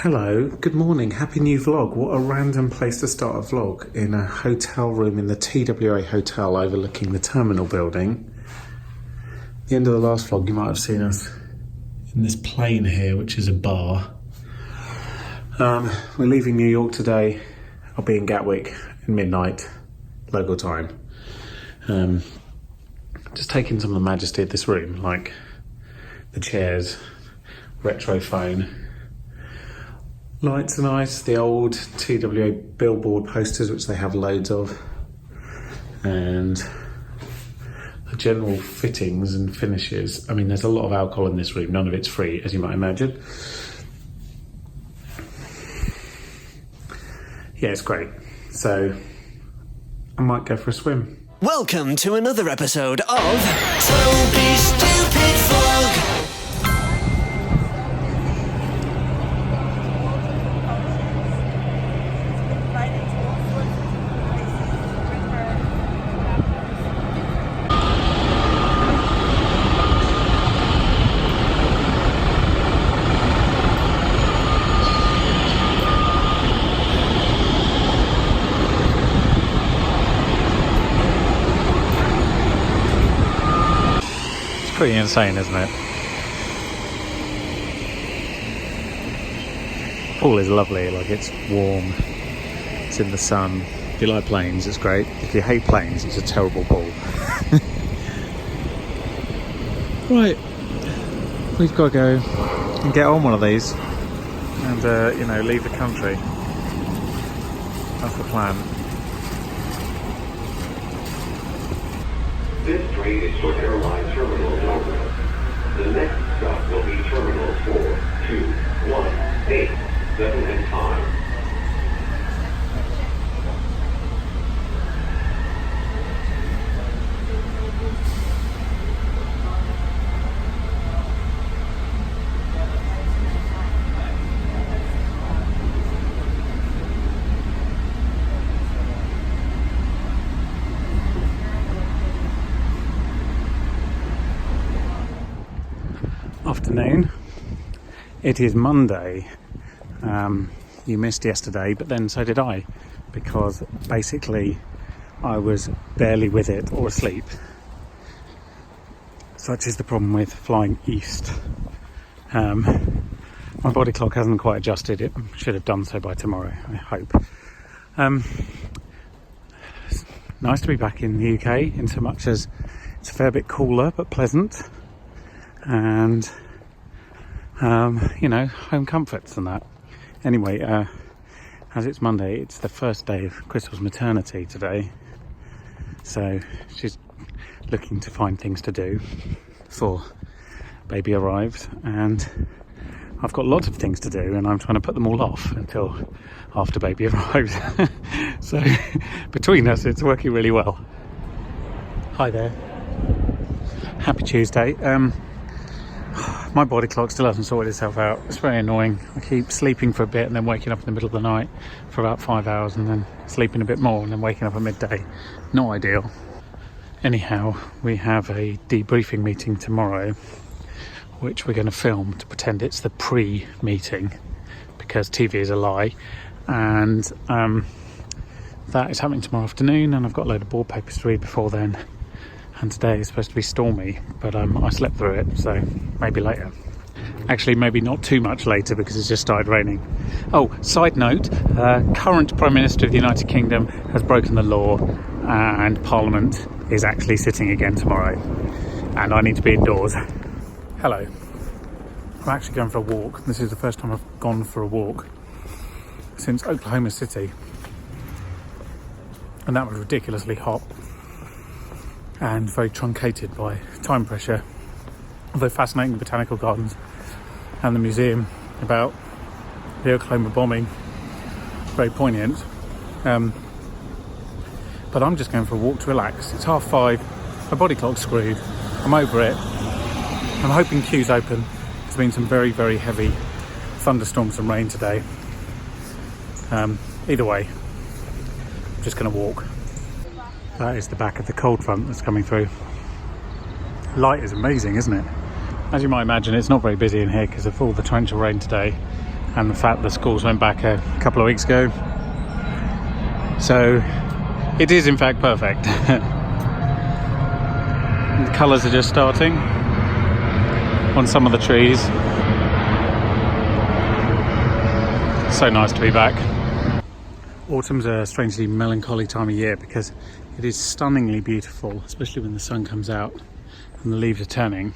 Hello, good morning, happy new vlog. What a random place to start a vlog, in a hotel room in the TWA hotel overlooking the terminal building. At the end of the last vlog you might have seen us in this plane here, which is a bar. We're leaving New York today. I'll be in Gatwick at midnight, local time. Just taking some of the majesty of this room, like the chairs, retro phone. Lights are nice, the old TWA billboard posters, which they have loads of, and the general fittings and finishes. I mean, there's a lot of alcohol in this room, none of it's free, as you might imagine. Yeah, it's great. So, I might go for a swim. Welcome to another episode of Toby's Stupid Vlog. Pretty insane, isn't it? Pool is lovely, like it's warm, it's in the sun. If you like planes, it's great. If you hate planes, it's a terrible pool. Right, we've got to go and get on one of these and leave the country. That's the plan. This train is for airline terminals only. The next stop will be terminals 4, 2, 1, 8, 7, and 5. Afternoon. It is Monday. You missed yesterday, but then so did I, because basically I was barely with it or asleep. Such is the problem with flying east. My body clock hasn't quite adjusted. It should have done so by tomorrow, I hope. It's nice to be back in the UK, in so much as it's a fair bit cooler but pleasant. And home comforts and that. Anyway, as it's Monday, it's the first day of Crystal's maternity today, so she's looking to find things to do before baby arrives, and I've got lots of things to do and I'm trying to put them all off until after baby arrives. So between us it's working really well. Hi there, happy Tuesday. My body clock still hasn't sorted itself out. It's very annoying. I keep sleeping for a bit and then waking up in the middle of the night for about 5 hours and then sleeping a bit more and then waking up at midday. Not ideal. Anyhow, we have a debriefing meeting tomorrow, which we're going to film to pretend it's the pre-meeting, because TV is a lie. And that is happening tomorrow afternoon, and I've got a load of board papers to read before then. And today is supposed to be stormy, but I slept through it, so maybe later. Actually, maybe not too much later, because it's just started raining. Oh, side note, current Prime Minister of the United Kingdom has broken the law, and Parliament is actually sitting again tomorrow, and I need to be indoors. Hello. I'm actually going for a walk. This is the first time I've gone for a walk since Oklahoma City, and that was ridiculously hot and very truncated by time pressure. Although fascinating, the botanical gardens and the museum about the Oklahoma bombing, very poignant. But I'm just going for a walk to relax. It's 5:30, my body clock's screwed, I'm over it. I'm hoping Kew's open. There's been some very, very heavy thunderstorms and rain today. Either way, I'm just going to walk. That is the back of the cold front that's coming through. Light is amazing, isn't it? As you might imagine, it's not very busy in here because of all the torrential rain today. and the fact the schools went back a couple of weeks ago. So it is in fact perfect. The colours are just starting on some of the trees. So nice to be back. Autumn's a strangely melancholy time of year because it is stunningly beautiful, especially when the sun comes out and the leaves are turning.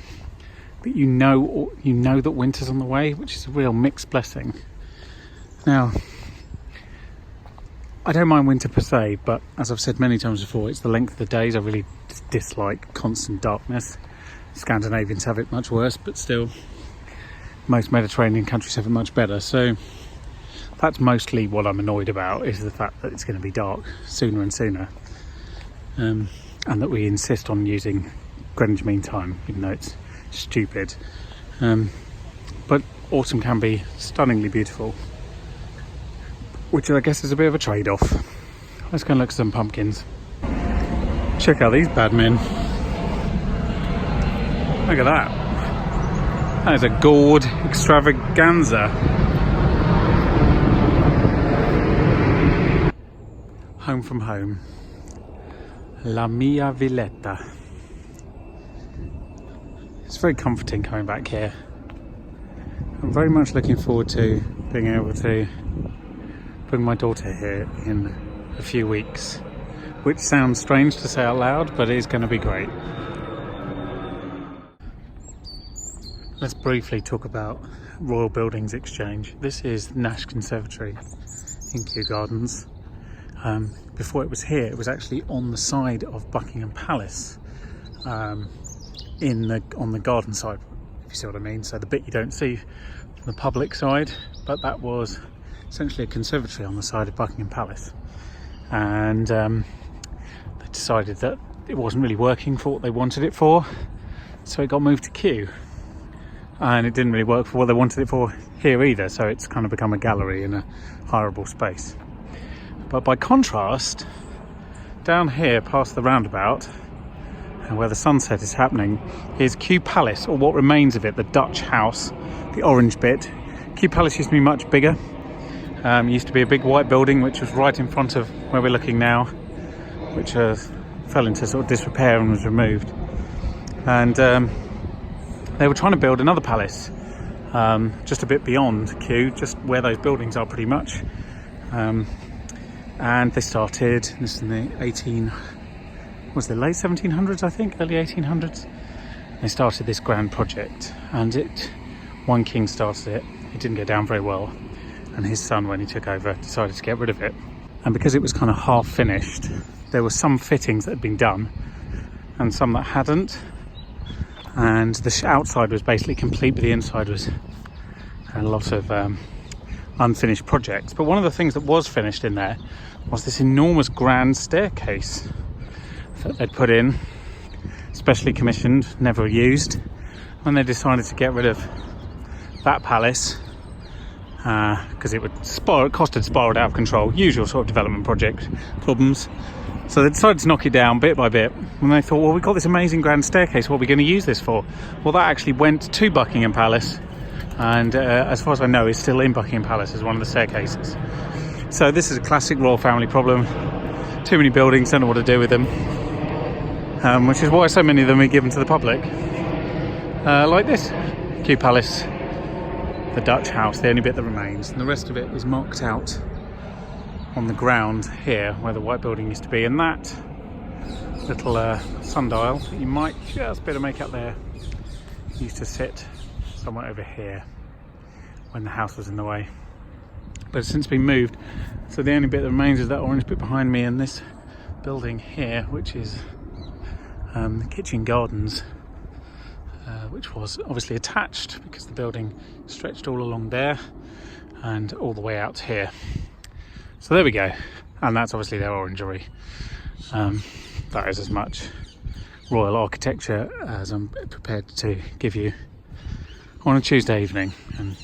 But you know that winter's on the way, which is a real mixed blessing. Now, I don't mind winter per se, but as I've said many times before, it's the length of the days. I really dislike constant darkness. Scandinavians have it much worse, but still, most Mediterranean countries have it much better. So that's mostly what I'm annoyed about, is the fact that it's going to be dark sooner and sooner, and that we insist on using Greenwich Mean Time, even though it's stupid. But autumn can be stunningly beautiful, which I guess is a bit of a trade-off. Let's go and look at some pumpkins. Check out these bad men. Look at that. That is a gourd extravaganza. Home from home. La mia villetta. It's very comforting coming back here. I'm very much looking forward to being able to bring my daughter here in a few weeks, which sounds strange to say out loud, but it is going to be great. Let's briefly talk about Royal Buildings Exchange. This is Nash Conservatory in Kew Gardens. Before it was here, it was actually on the side of Buckingham Palace, on the garden side, if you see what I mean. So the bit you don't see from the public side, but that was essentially a conservatory on the side of Buckingham Palace. And they decided that it wasn't really working for what they wanted it for, so it got moved to Kew. And it didn't really work for what they wanted it for here either, so it's kind of become a gallery in a hireable space. But by contrast, down here past the roundabout, and where the sunset is happening, is Kew Palace, or what remains of it, the Dutch house, the orange bit. Kew Palace used to be much bigger. Used to be a big white building which was right in front of where we're looking now, which fell into sort of disrepair and was removed. And they were trying to build another palace just a bit beyond Kew, just where those buildings are pretty much. And they started, this is in the late 1700s, I think, early 1800s. They started this grand project, and one king started it. It didn't go down very well, and his son, when he took over, decided to get rid of it. And because it was kind of half finished, there were some fittings that had been done and some that hadn't. And the outside was basically complete, but the inside was a lot of unfinished projects. But one of the things that was finished in there was this enormous grand staircase that they'd put in, specially commissioned, never used. When they decided to get rid of that palace, because it cost had spiraled out of control, usual sort of development project problems. So they decided to knock it down bit by bit, and they thought, well, we've got this amazing grand staircase, what are we going to use this for? Well, that actually went to Buckingham Palace, and as far as I know, is still in Buckingham Palace as one of the staircases. So this is a classic royal family problem. Too many buildings, don't know what to do with them, which is why so many of them are given to the public. Like this, Kew Palace, the Dutch house, the only bit that remains, and the rest of it is marked out on the ground here where the white building used to be. And that little sundial that you might just be able to make out there used to sit somewhere over here when the house was in the way, but it's since been moved. So the only bit that remains is that orange bit behind me, and this building here, which is the Kew Gardens, which was obviously attached because the building stretched all along there and all the way out to here. So there we go, and that's obviously their orangery. That is as much royal architecture as I'm prepared to give you on a Tuesday evening, and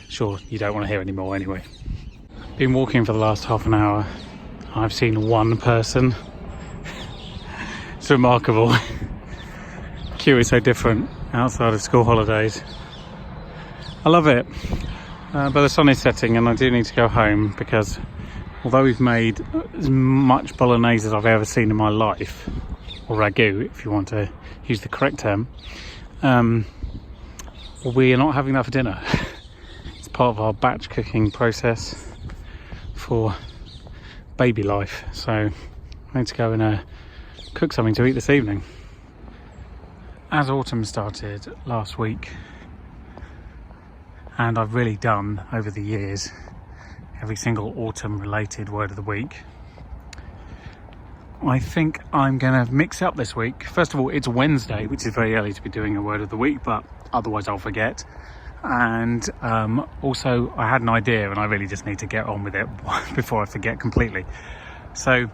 sure, you don't want to hear any more anyway. Been walking for the last half an hour. I've seen one person. It's remarkable. Kew is so different outside of school holidays. I love it. but the sun is setting and I do need to go home because although we've made as much bolognese as I've ever seen in my life, or ragu if you want to use the correct term, we are not having that for dinner. It's part of our batch cooking process for baby life, so I need to go and cook something to eat this evening. As autumn started last week, and I've really done over the years every single autumn related word of the week, I think I'm going to mix it up this week. First of all, it's Wednesday, which is very early to be doing a word of the week, but otherwise I'll forget. And also I had an idea and I really just need to get on with it before I forget completely. So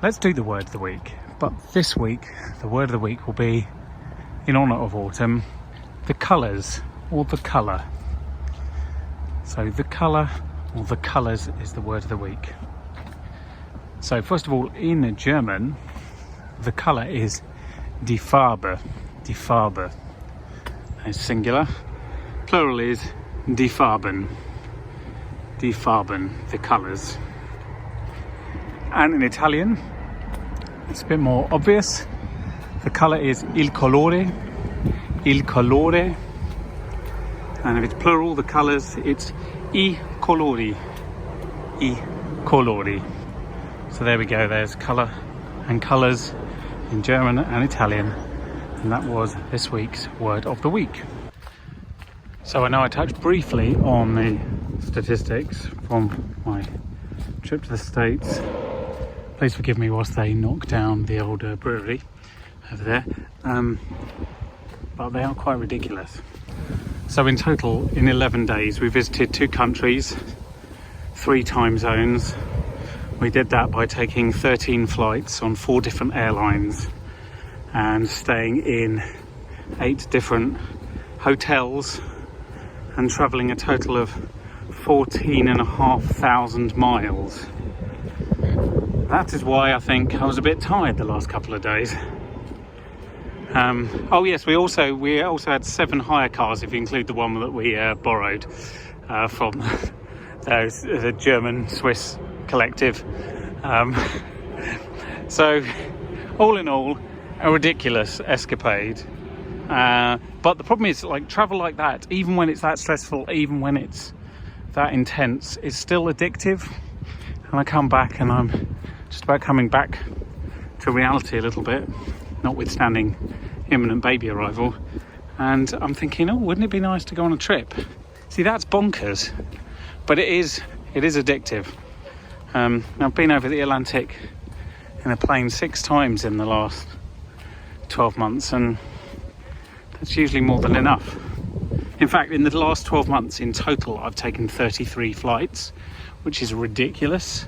let's do the word of the week. But this week, the word of the week will be, in honour of autumn, the colours, or the colour. So the colour, or the colours, is the word of the week. So first of all, in German, the colour is die Farbe. Die Farbe is singular. Plural is die Farben. Die Farben, the colours. And in Italian, it's a bit more obvious. The colour is il colore. Il colore. And if it's plural, the colours, it's I colori. I colori. So there we go, there's colour and colours in German and Italian. And that was this week's word of the week. So I know I touched briefly on the statistics from my trip to the States. Please forgive me whilst they knock down the old brewery over there. But they are quite ridiculous. So in total, in 11 days, we visited 2 countries, 3 time zones. We did that by taking 13 flights on 4 different airlines and staying in 8 different hotels and travelling a total of 14,500 miles. That is why I think I was a bit tired the last couple of days. Oh yes, we also had 7 hire cars if you include the one that we borrowed from the German-Swiss collective. So all in all, a ridiculous escapade. But the problem is, like, travel like that, even when it's that stressful, even when it's that intense, is still addictive. And I come back and I'm just about coming back to reality a little bit, notwithstanding imminent baby arrival. And I'm thinking, oh, wouldn't it be nice to go on a trip? See, that's bonkers, but it is addictive. I've been over the Atlantic in a plane 6 times in the last 12 months, and that's usually more than enough. In fact, in the last 12 months in total, I've taken 33 flights, which is ridiculous,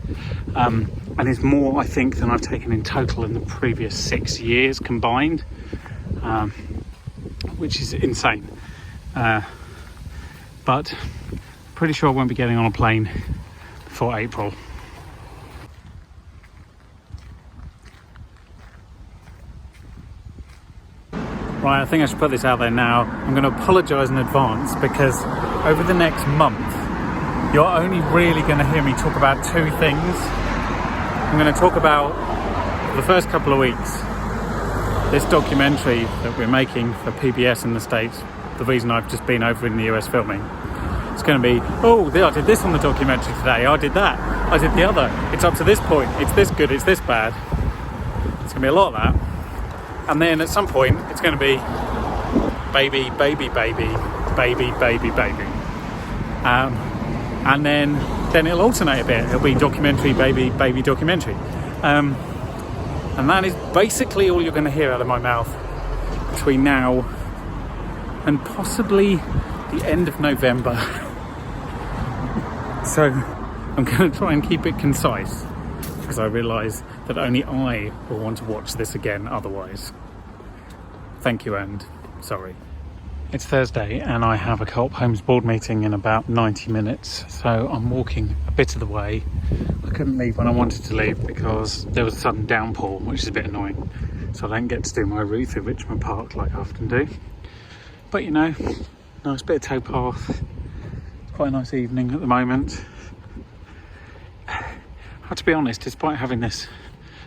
and is more, I think, than I've taken in total in the previous 6 years combined, which is insane. But pretty sure I won't be getting on a plane before April. Right, I think I should put this out there now. I'm going to apologise in advance because over the next month, you're only really going to hear me talk about 2 things. I'm going to talk about, for the first couple of weeks, this documentary that we're making for PBS in the States, the reason I've just been over in the US filming. It's going to be, oh, I did this on the documentary today, I did that, I did the other, it's up to this point, it's this good, it's this bad. It's going to be a lot of that. And then at some point, it's going to be baby, baby, baby, baby, baby, baby. And then it'll alternate a bit. It'll be documentary, baby, baby, documentary. And that is basically all you're going to hear out of my mouth between now and possibly the end of November. So I'm going to try and keep it concise, because I realise that only I will want to watch this again otherwise. Thank you and sorry. It's Thursday and I have a Co-op Homes board meeting in about 90 minutes, so I'm walking a bit of the way. I couldn't leave when I wanted to leave because there was a sudden downpour, which is a bit annoying, so I don't get to do my route through Richmond Park like I often do. But you know, nice bit of towpath, quite a nice evening at the moment. I have to be honest, despite having this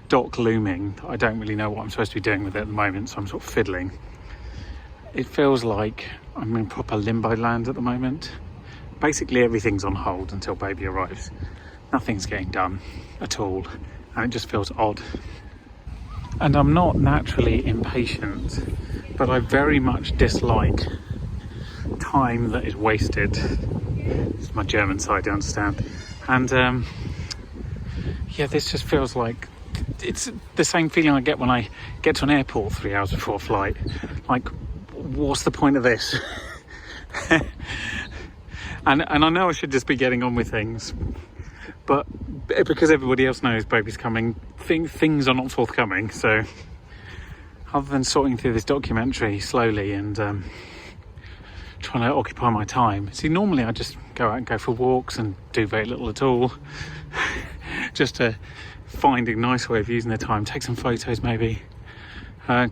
dock looming, I don't really know what I'm supposed to be doing with it at the moment, so I'm sort of fiddling. It feels like I'm in proper limbo land at the moment. Basically everything's on hold until baby arrives. Nothing's getting done at all, and it just feels odd. And I'm not naturally impatient, but I very much dislike time that is wasted. It's my German side, you understand. And yeah, this just feels like it's the same feeling I get when I get to an airport 3 hours before a flight. Like, what's the point of this? and I know I should just be getting on with things, but because everybody else knows baby's coming, things are not forthcoming. So other than sorting through this documentary slowly and trying to occupy my time, see, normally I just go out and go for walks and do very little at all, just to find a nice way of using the time, take some photos maybe.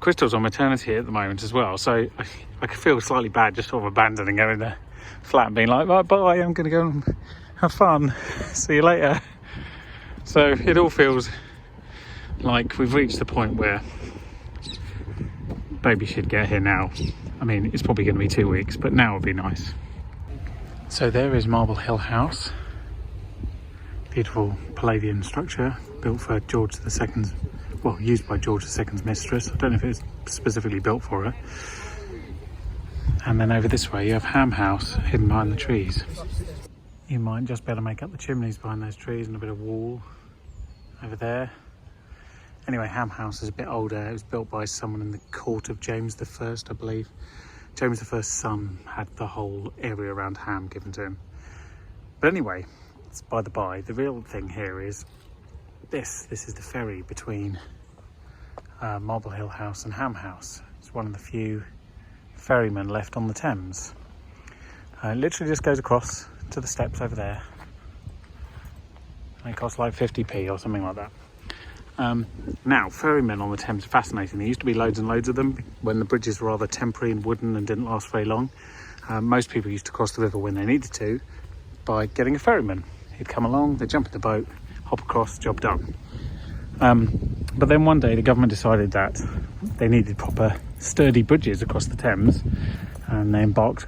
Crystal's on maternity at the moment as well, so I could feel slightly bad just sort of abandoning her in the flat and being like, right, bye, I'm going to go and have fun, see you later. So it all feels like we've reached the point where baby should get here now. I mean, it's probably going to be 2 weeks, but now would be nice. So there is Marble Hill House, beautiful Palladian structure built for George II's, well, used by George II's mistress. I don't know if it was specifically built for her. And then over this way you have Ham House hidden behind the trees. You might just be able to make up the chimneys behind those trees and a bit of wall over there. Anyway, Ham House is a bit older. It was built by someone in the court of James I, I believe. James I's son had the whole area around Ham given to him. But anyway, it's by the by. The real thing here is this is the ferry between Marble Hill House and Ham House. It's one of the few ferrymen left on the Thames. It literally just goes across to the steps over there. And it costs like 50p or something like that. Now, ferrymen on the Thames are fascinating. There used to be loads and loads of them when the bridges were rather temporary and wooden and didn't last very long. Most people used to cross the river when they needed to by getting a ferryman. He'd come along, they'd jump in the boat, hop across, job done. But then one day the government decided that they needed proper sturdy bridges across the Thames, and they embarked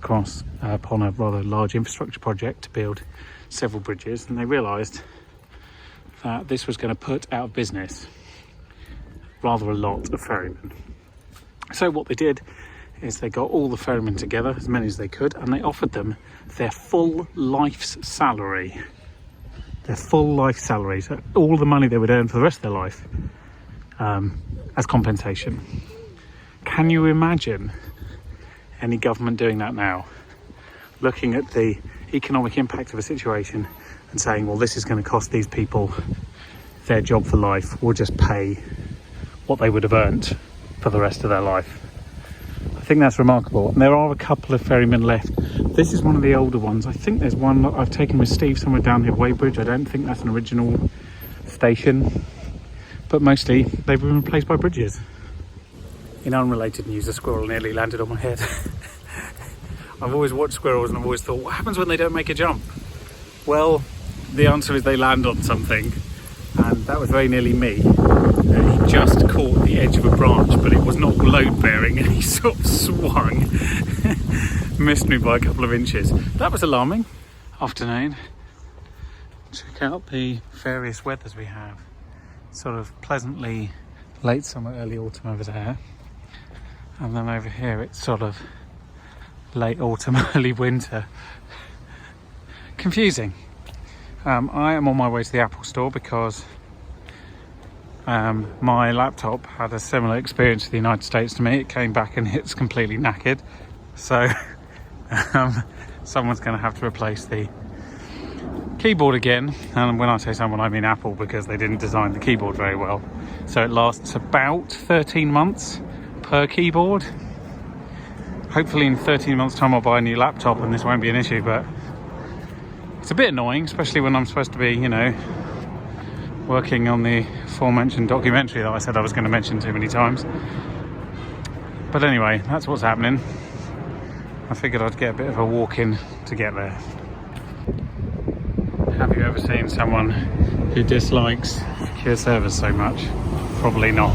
upon a rather large infrastructure project to build several bridges, and they realised that this was going to put out of business rather a lot of ferrymen. So what they did is they got all the ferrymen together, as many as they could, and they offered them their full life's salary. Their full life salary, so all the money they would earn for the rest of their life as compensation. Can you imagine any government doing that now? Looking at the economic impact of a situation and saying, well, this is going to cost these people their job for life, we'll just pay what they would have earned for the rest of their life. I think that's remarkable. And there are a couple of ferrymen left. This is one of the older ones. I think there's one that I've taken with Steve somewhere down here, Weybridge. I don't think that's an original station, but mostly they've been replaced by bridges. In unrelated news, a squirrel nearly landed on my head. I've always watched squirrels and I've always thought, what happens when they don't make a jump? Well, the answer is they land on something, and that was very nearly me. He just caught the edge of a branch, but it was not load bearing, and he sort of swung. Missed me by a couple of inches. That was alarming. Afternoon. Check out the various weathers we have. Sort of pleasantly late summer, early autumn over there. And then over here it's sort of late autumn, early winter. Confusing. I am on my way to the Apple store because my laptop had a similar experience to the United States to me. It came back and it's completely knackered. So someone's going to have to replace the keyboard again. And when I say someone, I mean Apple, because they didn't design the keyboard very well. So it lasts about 13 months per keyboard. Hopefully in 13 months time I'll buy a new laptop and this won't be an issue, but it's a bit annoying, especially when I'm supposed to be, you know, working on the aforementioned documentary that I said I was going to mention too many times. But anyway, that's what's happening. I figured I'd get a bit of a walk in to get there. Have you ever seen someone who dislikes secure service so much? Probably not.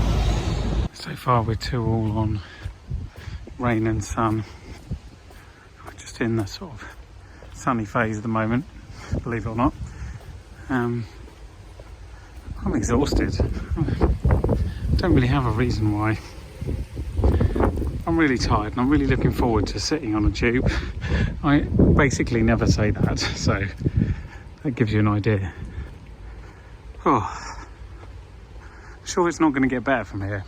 So far we're two all on rain and sun. We're just in the sort of sunny phase at the moment, believe it or not. I'm exhausted. I don't really have a reason why. I'm really tired and I'm really looking forward to sitting on a tube. I basically never say that, so that gives you an idea. Oh, sure it's not going to get better from here.